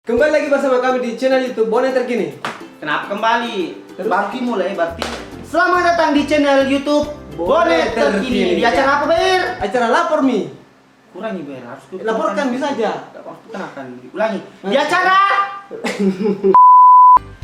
Kembali lagi bersama kami di channel YouTube Bone Terkini. Kenapa kembali? Terus? Berarti mulai berarti. Selamat datang di channel YouTube Bone Terkini. Di acara apa, Ber? Acara Lapor Mi. Kurangi, Ber. Harus Laporkan bisa aja. Kenakan. Ulangi. Di acara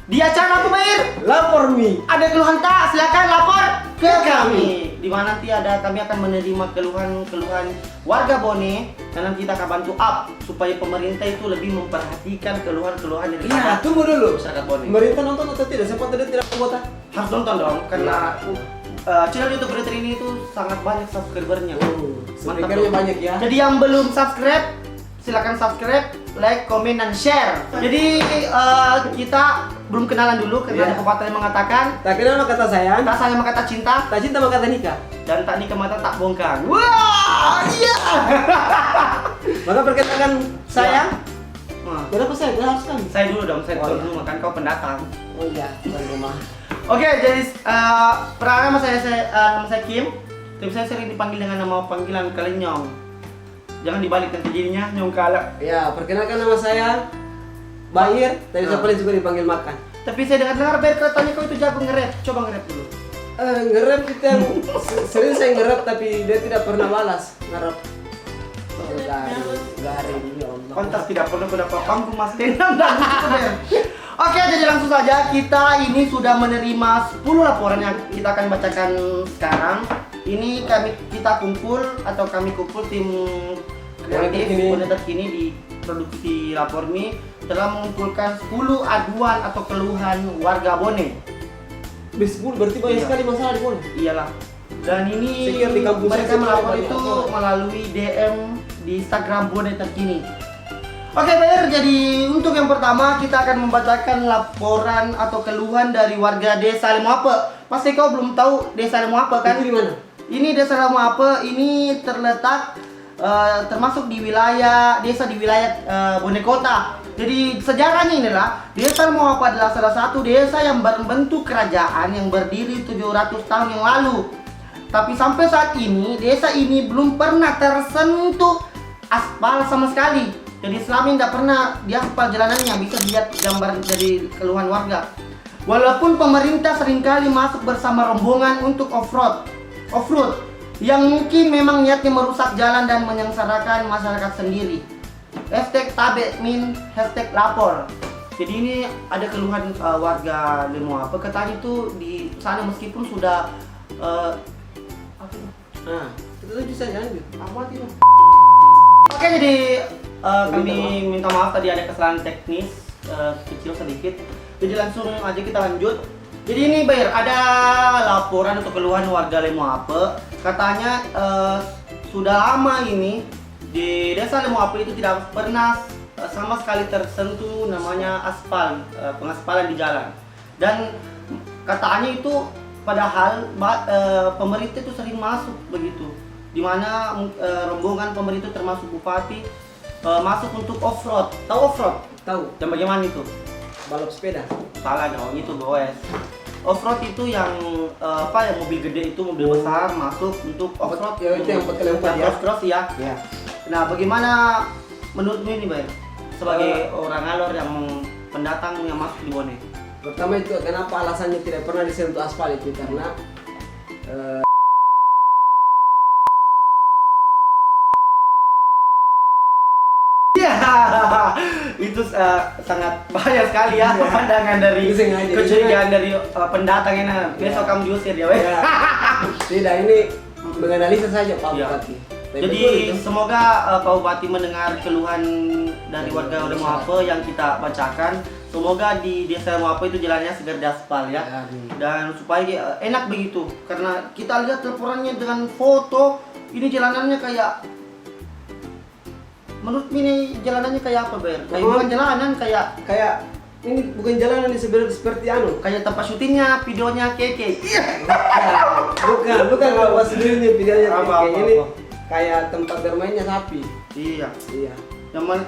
Di acara apa, Ber? Lapor Mi. Ada keluhan tak? Silakan lapor ke kami. Di mana nanti kami akan menerima keluhan-keluhan warga Bone dan nanti kita akan bantu up supaya pemerintah itu lebih memperhatikan keluhan-keluhan dari Iya, tunggu dulu. masyarakat Bone. Pemerintah nonton atau tidak? Siapa tadi tidak anggota? Harus nonton dong karena channel YouTube Bone Terkini itu sangat banyak subscribernya. Speakernya dong. banyak ya. Jadi yang belum subscribe silakan subscribe, like, komen, dan share. Jadi kita belum kenalan dulu karena ada pepatah yang mengatakan Tak kenal maka kata sayang, tak sayang maka tak cinta, tak cinta maka kata nikah. dan tak nikah maka tak bongkar. Wah, iya. Maka perkenalkan saya. Nah, Kenapa saya? Kita harus kan? saya dulu dong, saya Oh, dulu makan kau pendatang. Oh iya, tuan rumah. Oke, jadi perkenalkan nama saya Kim. Tapi saya sering dipanggil dengan nama panggilan Kalenyong. Jangan dibalik nanti jadinya nyong kalak. Ya, perkenalkan nama saya Bahir. Tadi saya paling suka dipanggil makan. Tapi saya dengar Ber katanya kau itu jago nge-rap. Coba nge-rap dulu. Ngerap itu yang sering saya ngerap tapi dia tidak pernah balas ngerap. Garing ya Allah. Kontak tidak perlu mendapat panggung Mas Tenang dan Ber. Oke, jadi langsung saja kita ini sudah menerima 10 laporan yang kita akan bacakan sekarang. Ini kita kumpul tim kreatif Bone Terkini di produksi Lapor Mi telah mengumpulkan 10 aduan atau keluhan warga Bone. Bis 10 berarti banyak Iya. sekali masalah di Bone. Iyalah. Dan ini Sekian di kampus mereka saya melapor banyak itu orang. melalui DM di Instagram Bone Terkini. Oke, Ber, jadi untuk yang pertama kita akan membacakan laporan atau keluhan dari warga Desa Lemoape. Pasti kau belum tahu Desa Lemoape kan? Itu di mana? Ini Desa Lemoape ini terletak termasuk di wilayah Bone Kota. Jadi sejarahnya inilah Desa Lemoape adalah salah satu desa yang berbentuk kerajaan yang berdiri 700 tahun yang lalu. Tapi sampai saat ini desa ini belum pernah tersentuh aspal sama sekali. Jadi selama ini tidak pernah diaspal jalanannya, bisa dilihat gambar dari keluhan warga. Walaupun pemerintah seringkali masuk bersama rombongan untuk off-road yang mungkin memang niatnya merusak jalan dan menyengsarakan masyarakat sendiri. #tabekmin, #lapor. Jadi ini ada keluhan warga Lemoape, katanya itu di sana meskipun sudah Nah, itu bisa jangan gitu. apa itu? Oke, jadi kami minta maaf tadi ada kesalahan teknis kecil sedikit. Jadi langsung aja kita lanjut. Jadi ini Bayer, ada laporan untuk keluhan warga Lemoape. Katanya sudah lama ini di Desa Lemoape itu tidak pernah sama sekali tersentuh namanya aspal, pengaspalan di jalan. Dan katanya itu padahal pemerintah itu sering masuk begitu. Di mana rombongan pemerintah termasuk bupati masuk untuk off-road. Tahu off-road? Tahu, Dan bagaimana itu? balap sepeda. Salah dong, itu bos. Off-road itu yang yang mobil gede itu, mobil besar masuk untuk off-road. Ya, itu yang pakai lempar ya. Cross ya. Ya. Nah, bagaimana menurutmu ini, Bay? Sebagai orang alor yang pendatang yang masuk di Bone. Pertama itu kenapa alasannya tidak pernah disentuh aspal itu karena Ya, itu sangat bahaya sekali ya pandangan dari Itu sengaja. kecurigaan dari pendatang ini. Besok kamu diusir ya, Bay. ya, tidak ini menganalisa saja Pak Iya. Bupati. Tapi Jadi betul itu. semoga Pak Bupati mendengar keluhan dari warga Lemoape yang kita bacakan. Semoga di Desa Lemoape itu jalannya segar daspal ya. Ya, Dan supaya enak begitu. Karena kita lihat laporannya dengan foto, ini jalanannya kayak, menurut ini jalanannya kayak apa, Ber? Kayak Apa? bukan jalanan, kayak ini bukan jalanan seperti anu. kayak tempat syutingnya, videonya keke. Bukan kalau pas sendirinya videonya Apa, kayak ini apa. kayak tempat bermainnya sapi. Iya. Iya.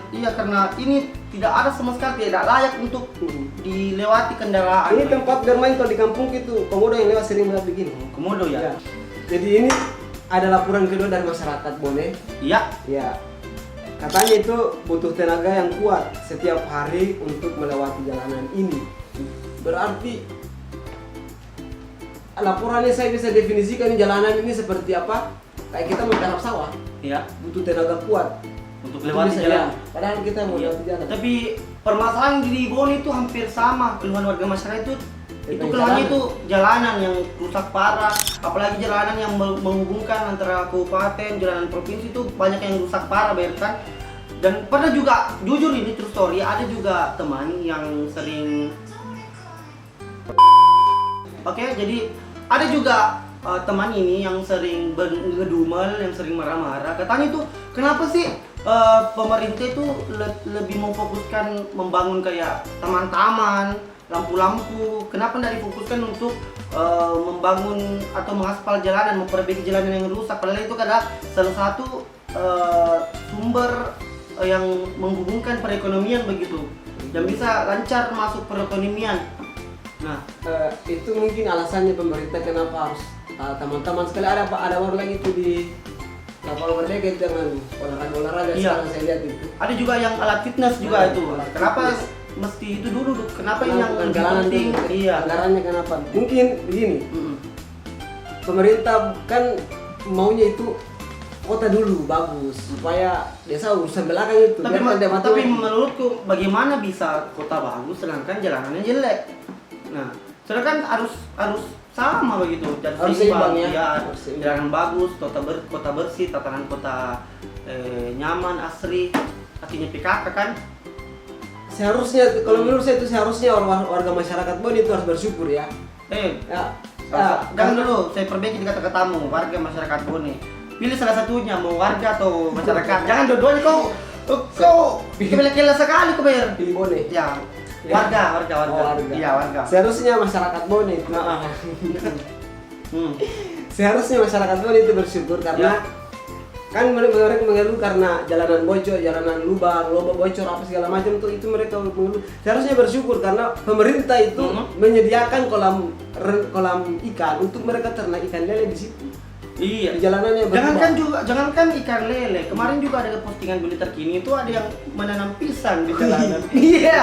Iya, karena ini tidak ada sama sekali, tidak layak untuk dilewati kendaraan. Ini tempat bermain kalau di kampung itu komodo yang lewat sering melihat begini. Komodo ya? Ya. Jadi ini ada laporan kedua dari masyarakat Bone. Iya. Ya. katanya itu butuh tenaga yang kuat setiap hari untuk melewati jalanan ini. Berarti laporannya saya bisa definisikan jalanan ini seperti apa? Kayak kita menggarap sawah, Iya. butuh tenaga kuat Untuk lewati jalan. Padahal kita mau lewati jalan. Tapi permasalahan di Bone itu hampir sama keluhan warga masyarakat itu. Itu Tentang keluhannya jalanan. itu jalanan yang rusak parah, apalagi jalanan yang menghubungkan antara kabupaten, jalanan provinsi itu banyak yang rusak parah, Ber, kan? Dan pernah juga, jujur ini true story, ada juga teman yang sering jadi ada juga teman ini yang sering ngedumel, yang sering marah-marah. Katanya itu kenapa sih pemerintah itu lebih memfokuskan membangun kayak taman-taman, lampu-lampu, kenapa tidak difokuskan untuk membangun atau mengaspal jalanan, memperbaiki jalanan yang rusak? Padahal itu adalah salah satu sumber yang menghubungkan perekonomian begitu, yang bisa lancar masuk perekonomian. Nah, itu mungkin alasannya pemerintah kenapa harus teman-teman sekali ada orang lagi itu di lapangan mereka itu dengan olahraga Iya. sekarang saya lihat itu. ada juga yang alat fitness juga Nah, itu. alat Kenapa fitness. mesti itu dulu? Kenapa ini yang lebih anggaran penting? Iya. anggarannya kenapa? Mungkin begini, Mm-mm. pemerintah kan maunya itu kota dulu bagus supaya desa urusan belakang itu. Tapi, biar tidak mati tapi lagi. menurutku bagaimana bisa kota bagus sedangkan jalanannya jelek? Nah, sedangkan harus sama begitu. Dan Harus seimbang ya. Iya, Harus seimbang. jalanan bagus, kota bersih, tatanan kota nyaman, asri, artinya PKK kan? Seharusnya kalau menurut saya itu seharusnya warga masyarakat Bone itu harus bersyukur ya. Ya, Jangan dulu, saya perbaiki di kata-katamu, warga masyarakat Bone. Pilih salah satunya, mau warga atau masyarakat. Jangan dua-duanya kau pilih sekali kau Ber. pilih Bone. Ya, Ya. warga. Oh, warga. Iya, warga. Seharusnya masyarakat Bone itu. Hmm. Seharusnya masyarakat Bone itu bersyukur karena kan mereka mengeluh karena jalanan bocor, jalanan lubang, lubang bocor apa segala macam tuh itu mereka mengeluh. Seharusnya bersyukur karena pemerintah itu menyediakan kolam ikan untuk mereka ternak ikan lele di situ. Iya. Di jalanannya Jangankan ikan lele. Kemarin juga ada postingan berita terkini itu ada yang menanam pisang di jalanan. Iya.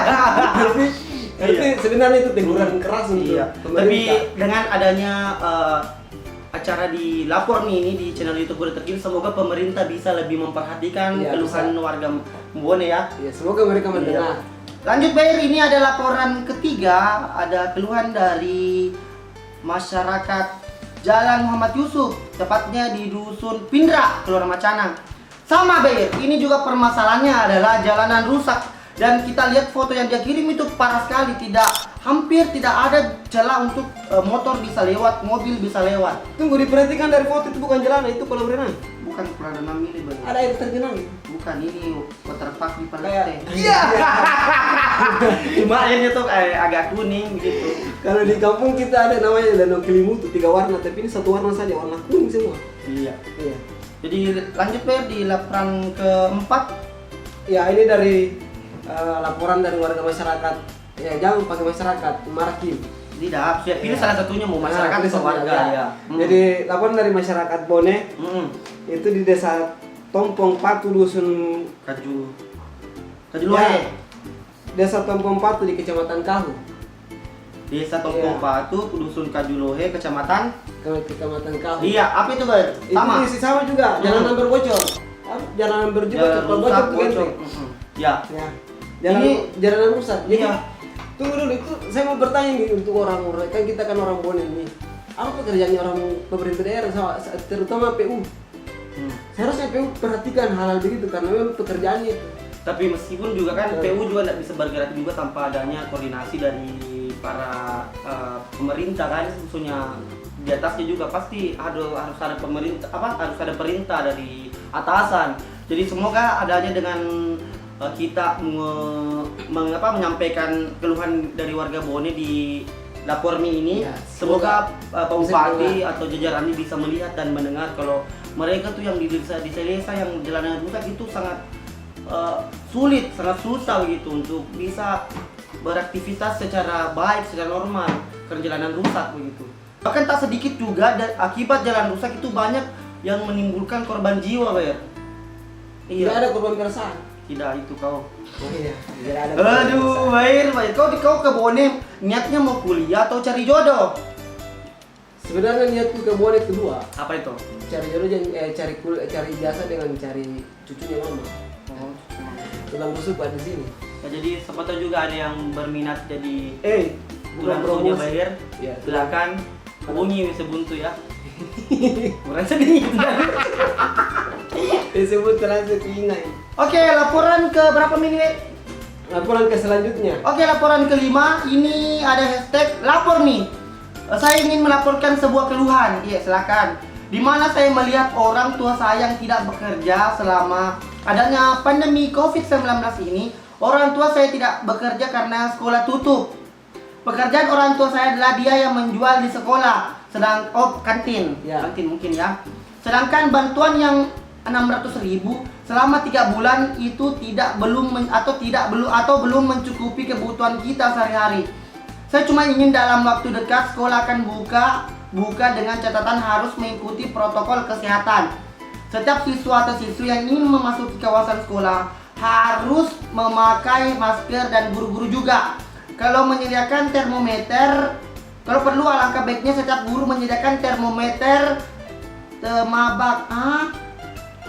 Berarti sebenarnya itu teguran keras untuk Iya. Tapi pemerintah. dengan adanya acara di Lapor nih ini di channel YouTube Berita Terkini, semoga pemerintah bisa lebih memperhatikan Iya, keluhan warga Bone ya. Ya, semoga mereka mendengar. Lanjut Bayer, ini ada laporan ketiga, ada keluhan dari masyarakat Jalan Muhammad Yusuf, tepatnya di Dusun Pindra, Kelurahan Macanang. Sama Bayer, ini juga permasalahannya adalah jalanan rusak. Dan kita lihat foto yang dia kirim itu parah sekali, hampir tidak ada celah untuk motor bisa lewat, mobil bisa lewat. Tunggu, diperhatikan dari foto itu bukan jalanan, itu kolam renang. Bukan Kelurahan Mili Bayer. Ada air tergenang. Bukan, ini waterpark di Kayak Palete. iya. Cuma airnya tuh agak kuning gitu. Kalau di kampung kita ada namanya danau Kelimutu 3 warna, tapi ini satu warna saja, warna kuning semua. Iya. Iya. Jadi lanjut Bayer di laporan keempat. Ya, ini dari laporan dari warga masyarakat. Ya, jangan pakai masyarakat, Marakim. Tidak, saya pilih Iya. salah satunya mau masyarakat Pilih atau satu warga aja. ya. Jadi laporan dari masyarakat Bone itu di desa Tompong Patu dusun Kaju Ya, Lohe. desa Tompong Patu di Kecamatan Kahu. Desa Tompong Iya. Patu, dusun Kaju Lohe, kecamatan. Kecamatan Kahu. Iya, apa itu Ber? Sama. Itu sama juga, jalanan berbocor. Jalanan berbocor, kalau bocor rusak, tuh bocor. genteng. Ya. Ya. Jalanan rusak. Jadi, Iya. tunggu dulu, itu saya mau bertanya nih untuk orang-orang, kan kita kan orang Bone ini. Apa pekerjaannya orang pemerintah daerah, terutama PU? Seharusnya PU perhatikan hal-hal begitu karena memang pekerjaannya itu. Tapi meskipun juga kan PU juga tidak bisa bergerak juga tanpa adanya koordinasi dari para pemerintah kan, khususnya di atasnya juga pasti harus ada pemerintah harus ada perintah dari atasan. Jadi semoga adanya dengan kita menyampaikan keluhan dari warga Bone di Lapormi ini, Ya, semoga Pak Bupati bisa atau jajarannya bisa melihat dan mendengar kalau mereka tuh yang di desa-desa yang jalanan rusak itu sangat sulit, sangat susah begitu untuk bisa beraktivitas secara baik, secara normal karena jalanan rusak begitu. Bahkan tak sedikit juga akibat jalan rusak itu banyak yang menimbulkan korban jiwa, Bayer. Tidak ada korban perasaan. Tidak, itu kau. Oh iya, tidak ada. korban Aduh, perasaan. baik. Kau ke Bone niatnya mau kuliah atau cari jodoh? Sebenarnya niatku ke Bone kedua, Apa itu? cari jodoh cari jasa dengan cari cucunya mama. Oh, Tulang rusuk ada di sini. ya, jadi siapa tahu juga ada yang berminat jadi Bukan tulang rusuknya promosi. Bayer. Ya, Silakan hubungi Sebuntu ya. Bukan sedih gitu kan. disebut transit ingai. Oke, laporan ke berapa menit? Laporan ke selanjutnya. Oke, laporan kelima. Ini ada hashtag lapor nih. Saya ingin melaporkan sebuah keluhan. Iya, silakan. Di mana saya melihat orang tua saya yang tidak bekerja selama adanya pandemi COVID-19 ini. Orang tua saya tidak bekerja karena sekolah tutup. Pekerjaan orang tua saya adalah dia yang menjual di sekolah. Kantin. Ya. Kantin mungkin ya. Sedangkan bantuan yang 600.000 selama 3 bulan itu belum mencukupi kebutuhan kita sehari-hari. Saya cuma ingin dalam waktu dekat sekolah akan buka dengan catatan harus mengikuti protokol kesehatan. Setiap siswa atau siswi yang ingin memasuki kawasan sekolah harus memakai masker dan guru-guru juga. Kalau perlu alangkah baiknya setiap guru menyediakan termometer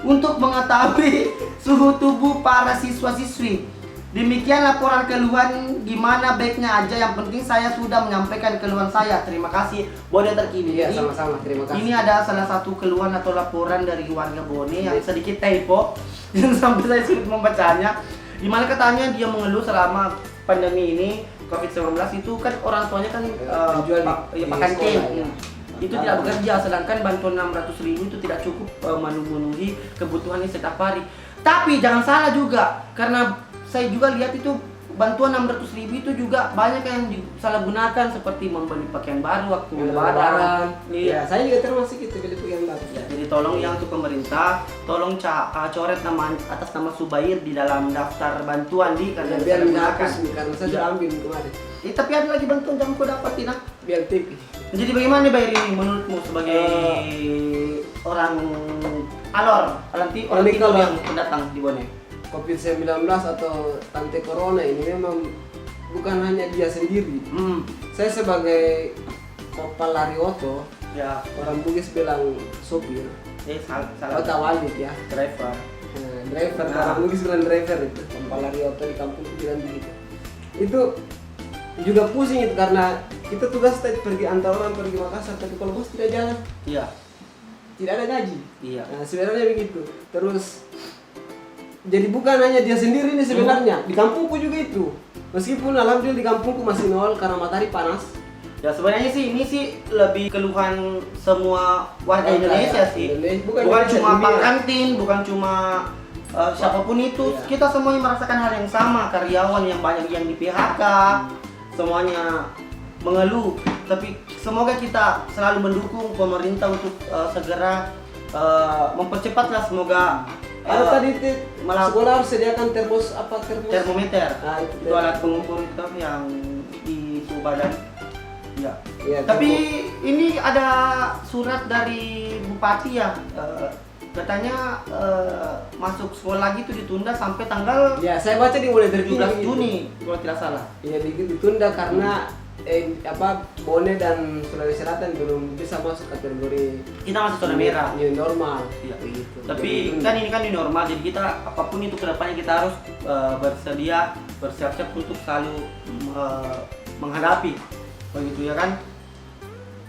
untuk mengetahui suhu tubuh para siswa-siswi. Demikian laporan keluhan, gimana baiknya aja, yang penting saya sudah menyampaikan keluhan saya. Terima kasih Bone terkini. Iya, Jadi, sama-sama. Terima kasih. ini ada salah satu keluhan atau laporan dari warga Bone yang sedikit typo yang sampai saya sulit membacanya. Dimana katanya dia mengeluh selama pandemi ini COVID-19 itu kan orang tuanya kan Menjual di kantin. sekolah, ya. Itu tidak bekerja, sedangkan bantuan 600.000 itu tidak cukup memenuhi kebutuhannya setiap hari. Tapi jangan salah juga, karena saya juga lihat itu bantuan 600.000 itu juga banyak yang disalahgunakan, seperti membeli pakaian baru waktu lebaran. Iya, saya juga termasuk itu beli pakaian baru. Ya, jadi tolong yang untuk pemerintah, tolong coret atas nama Subair di dalam daftar bantuan karena Ya, biar disalahgunakan. dihapus nih, karena saya sudah ambil kemarin. Tapi ada lagi bantuan yang kau dapat, Tina. Biar TV. Jadi bagaimana Bair ini menurutmu sebagai orang orang timur kalau- yang pendatang di Bone? COVID-19 atau tante corona ini memang bukan hanya dia sendiri. Saya sebagai Palarioto, Ya, orang Bugis bilang sopir, salah atau walid ya. driver. Driver, Nah. orang Bugis bilang driver itu. Palarioto di kampung bilang begitu. Itu juga pusing itu karena kita tugas pergi antar orang pergi Makassar, tapi kalau bos tidak jalan, Iya, tidak ada gaji. iya. Nah, sebenarnya begitu. Terus jadi bukan hanya dia sendiri nih sebenarnya. Di kampungku juga itu. Meskipun alhamdulillah di kampungku masih nol karena matahari panas. Ya sebenarnya sih ini sih lebih keluhan semua warga Indonesia sih. Bukan Bukan Indonesia, cuma dunia. Pak Kantin, bukan cuma siapapun itu. Iya. Kita semuanya merasakan hal yang sama. Karyawan yang banyak yang di PHK, semuanya mengeluh. Tapi semoga kita selalu mendukung pemerintah untuk segera mempercepatlah, semoga Ada tadi malah- sekolah harus sediakan termos termometer. Nah, Itu alat pengukur itu yang di suhu badan. Ya. Ya, Tapi ini ada surat dari bupati ya, katanya masuk sekolah lagi itu ditunda sampai tanggal ya saya baca di mulai dari 17 Juni kalau tidak salah. Iya ditunda karena Bone dan Sulawesi Selatan belum bisa masuk kategori Kita masih zona merah. new normal. Iya. Begitu. Tapi Jadi, kan ini kan new normal, jadi kita apapun itu kedepannya kita harus bersiap-siap untuk selalu menghadapi begitu ya kan.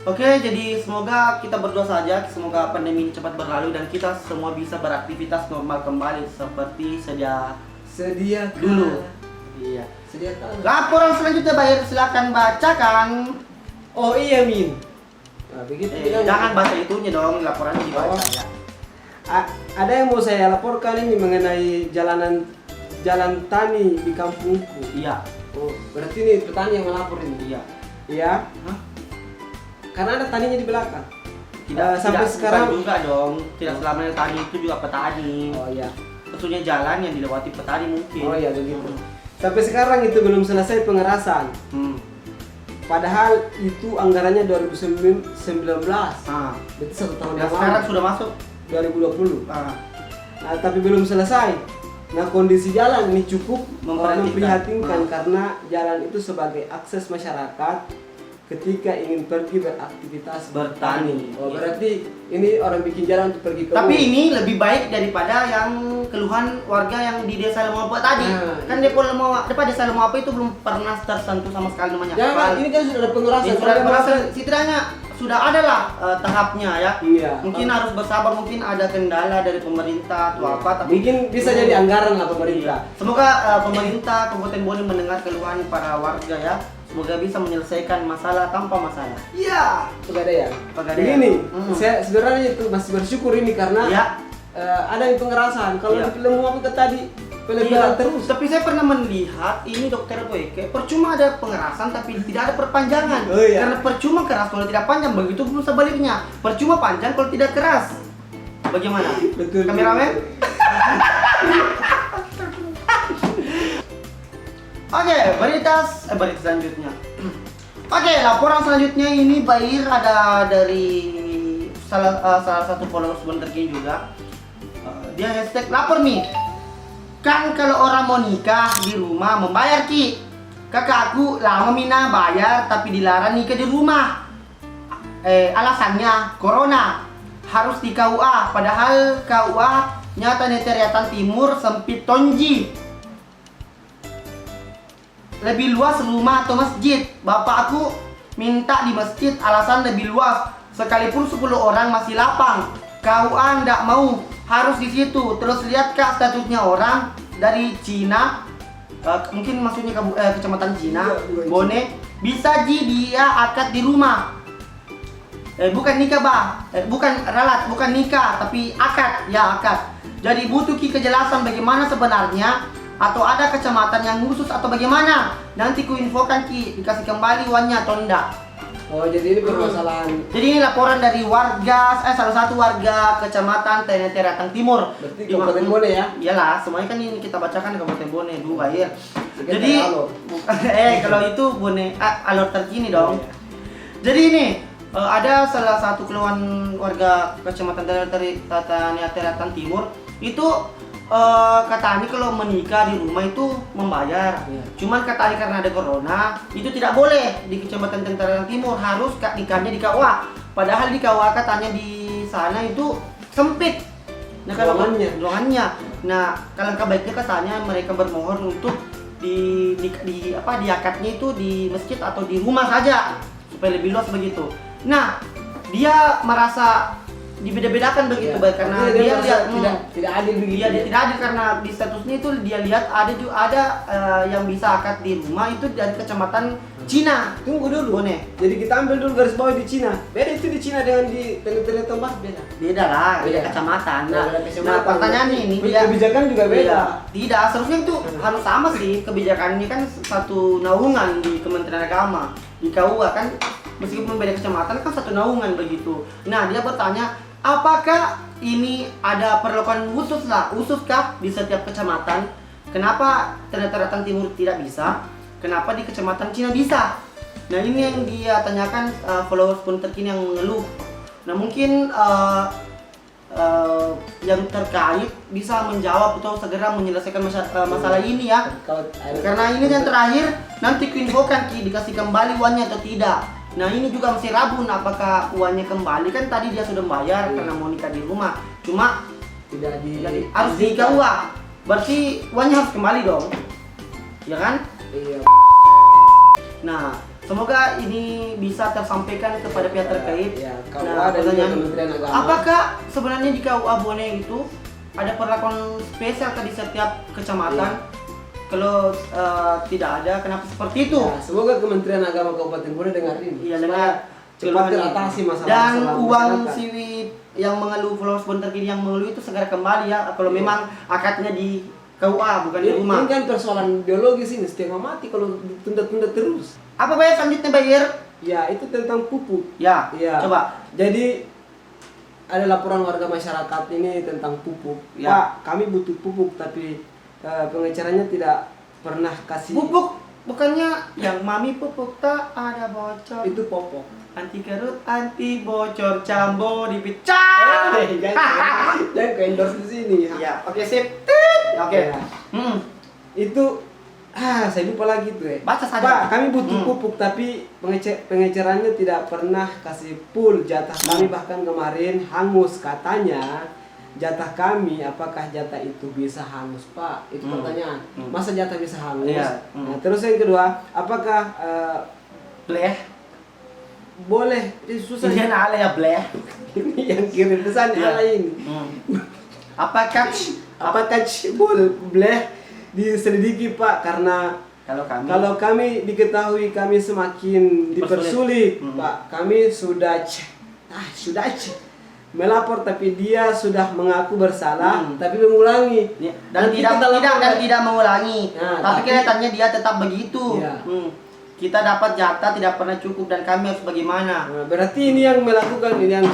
Oke, jadi semoga kita berdoa saja, semoga pandemi ini cepat berlalu dan kita semua bisa beraktivitas normal kembali seperti sedia sedia dulu. Iya, sedia kala. Laporan selanjutnya Bayer, silakan bacakan. Oh iya Min. Nah, begitu bilang. Jangan baca itunya dong, laporannya dibaca Oh. ya. Ada yang mau saya laporkan ini mengenai jalan tani di kampungku. Iya, Oh, berarti ini petani yang melapor ini. iya. Iya. Hah? Karena ada taninya di belakang. Tidak, Sampai sekarang bukan juga dong. Tidak selamanya tani itu juga petani. Oh iya. Maksudnya jalan yang dilewati petani mungkin. Oh iya begitu. Sampai sekarang itu belum selesai pengerasan. Hmm. Padahal itu anggarannya 2019. Ah. Berarti 1 tahun Dan yang sekarang lalu. sudah masuk. 2020. Ah. Nah, tapi belum selesai. Nah, kondisi jalan ini cukup Hmm. memprihatinkan karena jalan itu sebagai akses masyarakat ketika ingin pergi beraktivitas Bertani. Oh, berarti ini orang bikin jalan untuk pergi ke Tapi rumah. ini lebih baik daripada yang keluhan warga yang di desa Lemoapa tadi. Nah, Kan depan desa Lemoapa itu belum pernah tersentuh sama sekali namanya. Jangan, ini kan sudah ada pengerasan. Ya, sudah merasa setidaknya sudah ada lah tahapnya ya. Iya. Mungkin harus bersabar, mungkin ada kendala dari pemerintah atau apa. Tapi Mungkin bisa jadi anggaran lah pemerintah. semoga pemerintah Kabupaten Bone mendengar keluhan para warga ya. Semoga bisa menyelesaikan masalah tanpa masalah. Iya, pegadaian. Pegadaian. Begini, Hmm. saya sebenarnya itu masih bersyukur ini karena Ya. ada yang pengerasan. Kalau Iya. di film apa ke tadi pelebaran terus. Tapi saya pernah melihat ini Dokter Boyke, percuma ada pengerasan tapi tidak ada perpanjangan. Oh, iya. Karena percuma keras kalau tidak panjang, begitu pun sebaliknya. Percuma panjang kalau tidak keras. Bagaimana? Betul. Kameramen? Oke, berita selanjutnya. Oke, laporan selanjutnya ini Bair ada dari salah satu followers Bonterkin juga. Dia hashtag lapor nih. Kan kalau orang mau nikah di rumah membayar ki. Kakakku lama mina bayar tapi dilarang nikah di rumah. Alasannya corona. Harus di KUA. Padahal KUA nyata Teriatan Timur sempit tonji. Lebih luas rumah atau masjid. Bapakku minta di masjid alasan lebih luas. Sekalipun 10 orang masih lapang. KUA ndak mau, harus di situ. Terus lihat Kak statusnya orang dari Cina. Mungkin maksudnya kecamatan Cina, Iya, Bone. Bisa ji dia akad di rumah. Bukan nikah bukan ralat, bukan nikah, tapi akad, ya akad. Jadi butuh ki kejelasan bagaimana sebenarnya, atau ada kecamatan yang khusus atau bagaimana. Nanti ku infokan ki, dikasih kembali uangnya atau enggak. Oh, jadi ini permasalahan. Jadi ini laporan dari warga, salah satu warga kecamatan Teriatan Timur. Berarti Kabupaten Bone ya? Iyalah, semuanya kan ini kita bacakan Kabupaten Bone dulu Bair. Sekitar Jadi Alor. kalau itu Bone Alor terkini dong. Iya. Jadi ini ada salah satu keluhan warga kecamatan Teriatan Timur itu katanya kalau menikah di rumah itu membayar. Iya. Cuman katanya karena ada corona itu tidak boleh di kecamatan Teriatan Timur, harus nikahnya di KUA. Padahal di KUA katanya di sana itu sempit. Nah kalau ruangannya. Nah kalau baiknya katanya mereka bermohon untuk di akadnya itu di masjid atau di rumah saja supaya lebih luas begitu. Nah dia merasa dibeda-bedakan begitu Iya. karena Artinya dia merasa lihat tidak adil begitu. Iya, dia tidak adil karena di statusnya itu dia lihat ada yang bisa akad di rumah itu dari kecamatan Cina. Tunggu dulu. Bone. Jadi kita ambil dulu garis bawah di Cina. Beda itu di Cina dengan di Teriatan Tempat beda. Beda lah, beda Iya. kecamatan. Beda kecamatan. Nah, pertanyaannya ini kebijakan juga beda. Iya. Tidak, seharusnya itu harus sama sih. Kebijakan ini kan satu naungan di Kementerian Agama. Di KUA kan meskipun beda kecamatan kan satu naungan begitu. Nah, dia bertanya, apakah ini ada perlakuan khusus kah di setiap kecamatan? Kenapa Teriatan Timur tidak bisa? Kenapa di kecamatan Cina bisa? Nah ini yang dia tanyakan followers pun terkini yang mengeluh. Nah mungkin yang terkait bisa menjawab atau segera menyelesaikan masalah ini ya. Karena ini yang terakhir, nanti kuinfokan ki dikasih kembali uangnya atau tidak. Nah ini juga masih ragu apakah uangnya kembali, kan tadi dia sudah bayar karena mau nikah di rumah. Cuma Tidak harus di KUA. Berarti uangnya harus kembali dong. Ya kan? Iya. Nah, semoga ini bisa tersampaikan kepada pihak terkait. Ya, KUA Nah, dan juga pertanyaan, Kementerian Agama. apakah sebenarnya di KUA Bone itu ada perlakuan spesial di setiap kecamatan? Kalau tidak ada, kenapa seperti itu? Ya, semoga Kementerian Agama Kabupaten Bone dengar ini. Iya, Supaya dengar. cepat teratasi masalah. Dan uang si yang mengeluh followers Bonterkin yang mengeluh itu segera kembali ya. Kalau memang akadnya di KUA bukan di rumah. Ini kan persoalan biologis ini, setengah mati kalau ditunda-tunda terus. Apa Bayar selanjutnya Bayar? Ya, itu tentang pupuk. Ya, Ya. coba. Jadi ada laporan warga masyarakat ini tentang pupuk. Ya. Pak, kami butuh pupuk tapi pengecarannya tidak pernah kasih. Pupuk bukannya yang mami pupuk tak ada bocor. Itu popok. Anti kerut, anti bocor, cambo dipecah. Jangan ke endorse di sini. Ya, oke sip. Tit. Oke. Ya. Hmm. Itu saya lupa lagi tuh ya. Baca saja. Pak, kami butuh pupuk tapi pengecerannya tidak pernah kasih full jatah kami, bahkan kemarin hangus katanya. Jatah kami, apakah jatah itu bisa hangus, Pak? Itu pertanyaan. Masa jatah bisa hangus? Iya. Nah, terus yang kedua, apakah Bleh. boleh? Ini susah. Ini ala ya bleh. Ini yang kirim pesan Iya. ala ini. Apakah Apakah boleh diselidiki, Pak? Karena kalau kami diketahui kami semakin dipersulit, Pak. Kami sudah melapor tapi dia sudah mengaku bersalah tapi mengulangi dan tidak mengulangi. Nah, tapi kelihatannya dia tetap begitu. Iya. Kita dapat jatah tidak pernah cukup dan kami harus bagaimana? Nah, berarti ini yang melakukan ini yang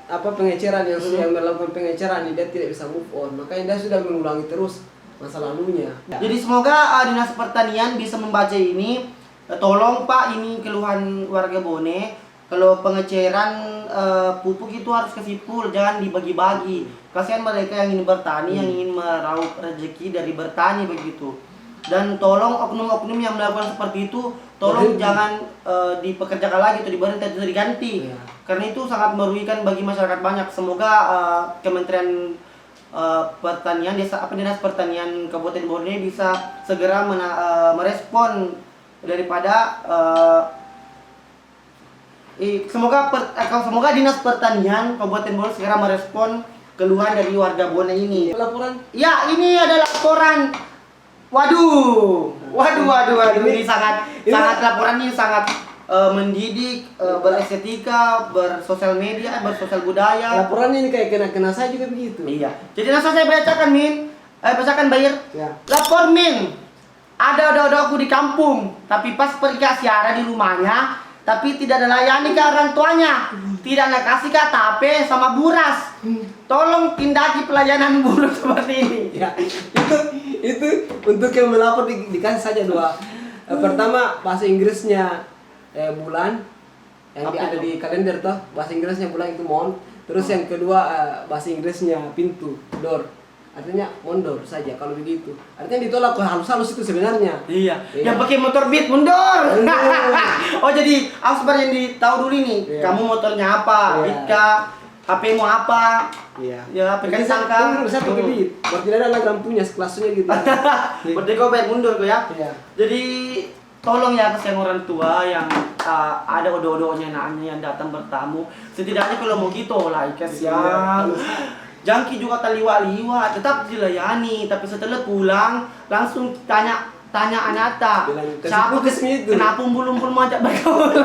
apa pengeceran yang melakukan pengeceran ini dia tidak bisa move on, makanya dia sudah mengulangi terus masa lalunya. Jadi semoga Dinas Pertanian bisa membaca ini. Tolong Pak, ini keluhan warga Bone. Kalau pengeceran pupuk itu harus kasih full, jangan dibagi-bagi. Kasihan mereka yang ingin bertani, yang ingin meraup rezeki dari bertani begitu. Dan tolong oknum-oknum yang melakukan seperti itu, tolong jangan dipekerjakan lagi atau diberhenti atau diganti. Karena itu sangat merugikan bagi masyarakat banyak. Semoga Kementerian Pertanian, Dinas Pertanian Kabupaten Bone bisa segera merespon daripada semoga Dinas Pertanian Kabupaten Bone segera merespon keluhan dari warga Bone ini. Laporan? Ya, ini adalah laporan. Waduh. Ini sangat laporan ini sangat mendidik, berestetika, bersosial media, bersosial budaya. Laporannya ini kayak kena saya juga begitu. Iya. Jadi langsung saya bacakan Min. Bacakan Bayar. Ya. Lapor Min. Ada aku di kampung, tapi pas pergi ke siara di rumahnya, tapi tidak ada layani ke orang tuanya, tidak ada kasih KTP sama buras. Tolong tindaki pelayanan buruh seperti ini. Ya, itu untuk yang melapor dikasih saja dua. Pertama bahasa Inggrisnya bulan yang ada di kalender toh, bahasa Inggrisnya bulan itu month. Terus yang kedua bahasa Inggrisnya pintu, door. Artinya mundur saja kalau begitu. Artinya ditolak ke halus-halus itu sebenarnya. Iya. Yang pakai motor Beat mundur. Oh jadi Asbar yang tahu dulu ini. Iya. Kamu motornya apa? Beatka, HP mau apa? Iya. Ya, pegang sangka. Bisa pakai Beat. Buat tidak ada lampunya sekelasnya gitu. Berarti kau bayar mundur kau ya. Iya. Jadi tolong ya kasihan orang tua yang ada odo-odonya anaknya yang datang bertamu. Setidaknya kalau mau gitu lah kasihan. Jangki juga taliwa-liwa, tetap dilayani, tapi setelah pulang langsung tanya Anata. Siapa kenapa belum ajak bergaul?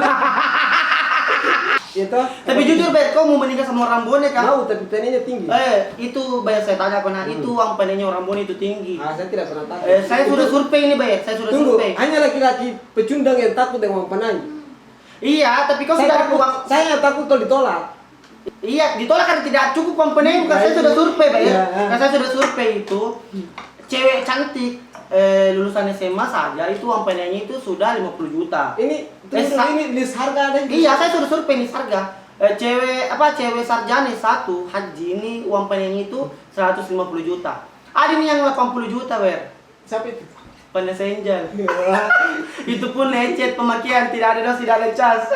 Itu. Tapi jujur Bet, kau mau menikah sama orang Bone kan? Mau, tapi penenya tinggi. Itu bayar saya tanya pernah, itu uang penenya orang Bone itu tinggi. Saya tidak pernah tahu. Saya sudah survei ini bayar, survei. Hanya laki-laki pecundang yang takut dengan uang penanya. Iya, tapi kau sudah uang. Saya takut kalau ditolak. Iya, ditolak karena tidak cukup komponen. Saya sudah survei, Pak ya. Saya sudah survei itu cewek cantik lulusan SMA saja itu uang penanya itu sudah 50 juta. Ini list harga ada. Iya, saya sudah survei list harga. Cewek sarjana satu haji ini uang penanya itu 150 juta. Ada nih yang 80 juta, Wer. Siapa itu? Vanessa Angel. Itu pun lecet pemakaian, tidak ada dos, tidak ada cas.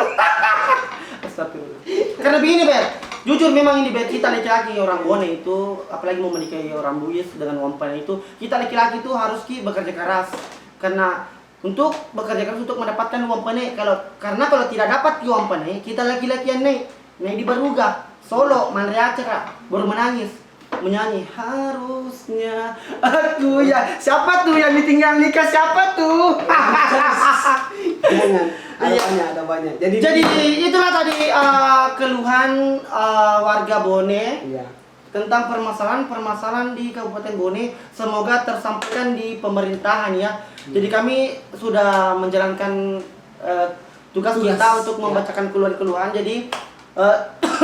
Karena begini Ber, jujur memang ini Ber, kita laki-laki orang Bone itu, apalagi mau menikahi orang Bugis dengan wampan itu, kita laki-laki itu harus bekerja keras. Karena untuk bekerja keras untuk mendapatkan uang pane. Karena kalau tidak dapat uang pane, kita laki-laki yang naik di Baruga, Solo, Mandriacera, baru menangis, menyanyi harusnya aku ya. Siapa tuh yang ditinggal nikah? Siapa tuh? Jangan. Ada banyak. Jadi itulah tadi keluhan warga Bone tentang permasalahan di Kabupaten Bone. Semoga tersampaikan di pemerintahan ya. Jadi kami sudah menjalankan tugas kita untuk membacakan keluhan-keluhan. Jadi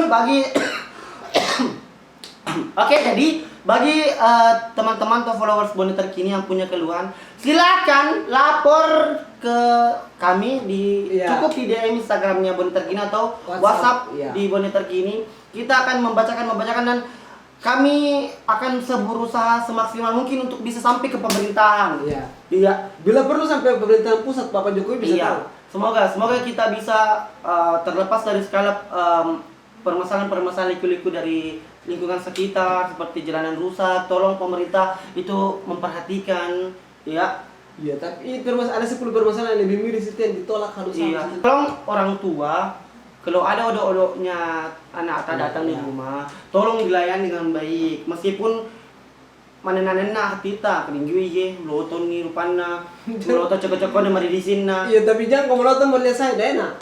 bagi Oke, jadi bagi teman-teman atau followers Bone Terkini yang punya keluhan, silakan lapor ke kami cukup di DM Instagramnya Bone Terkini atau WhatsApp di Bone Terkini. Kita akan membacakan dan kami akan berusaha semaksimal mungkin untuk bisa sampai ke pemerintahan. Iya. Bila perlu sampai pemerintahan pusat, Bapak Jokowi bisa tahu. Semoga kita bisa terlepas dari skala permasalahan liku-liku dari lingkungan sekitar seperti jalanan rusak. Tolong pemerintah itu memperhatikan, ya. Iya, tapi ada 10 permasalahan yang lebih miris itu yang ditolak harus. Tolong orang tua, kalau ada odok-odoknya anak datang di rumah, tolong dilayani dengan baik. Meskipun manena-nena kita kelinjui ye, loton ni rupana, loton coko-coko de mari di sini. Iya, tapi jangan kamu loton melihat saya, dah enak.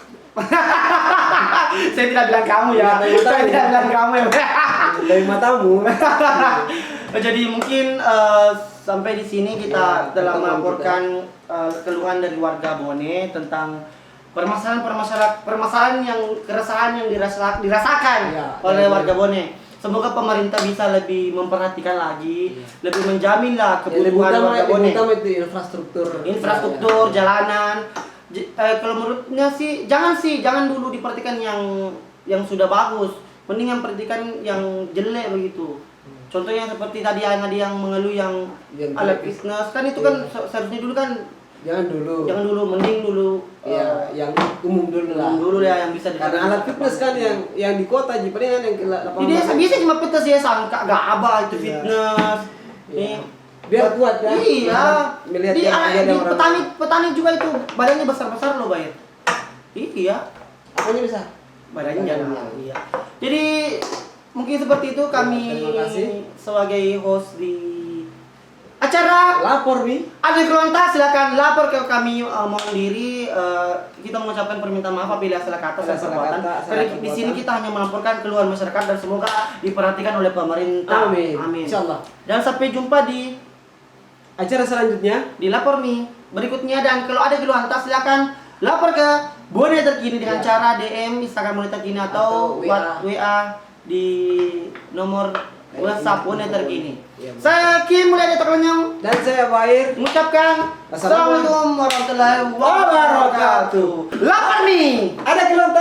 Saya tidak bilang kamu ya. Saya tidak bilang kamu ya. Dari matamu. Jadi mungkin sampai di sini kita telah melaporkan keluhan dari warga Bone tentang permasalahan yang keresahan yang dirasakan oleh warga Bone. Semoga pemerintah bisa lebih memperhatikan lagi, lebih menjamin lah kebutuhan warga Bone. Utama itu infrastruktur, jalanan. Kalau menurutnya sih jangan dulu diperhatikan yang sudah bagus, mending yang perhatikan yang jelek begitu. Contohnya seperti tadi yang mengeluh yang alat fitness kan itu kan seharusnya dulu kan jangan dulu, mending dulu yang umum dulu lah. Yang bisa karena alat fitness kan yang di kota aja paling yang di desa biasa cuma fitness ya sangka gak apa itu fitness. Biar kuat ya. Iya. Melihat petani juga itu badannya besar-besar loh, Bayar. Iya. Apanya bisa? Badannya jangan. Iya. Jadi mungkin seperti itu kami sebagai host di acara lapor nih. Ada keluhan silakan lapor ke kami mohon diri. Kita mengucapkan permintaan maaf apabila salah kata dan perbuatan. Karena di sini kita hanya melaporkan keluhan masyarakat dan semoga diperhatikan oleh pemerintah. Amin. Insyaallah. Dan sampai jumpa di acara selanjutnya di Lapor Mi berikutnya. Dan kalau ada keluhan silakan lapor ke Bone Terkini dengan cara DM Instagram Bone Terkini atau WA di nomor WhatsApp Bone Terkini. Saya Kim Mulyadi Terlenyong dan saya Bair mengucapkan Assalamualaikum warahmatullahi wabarakatuh. Lapor Mi. Ada keluhan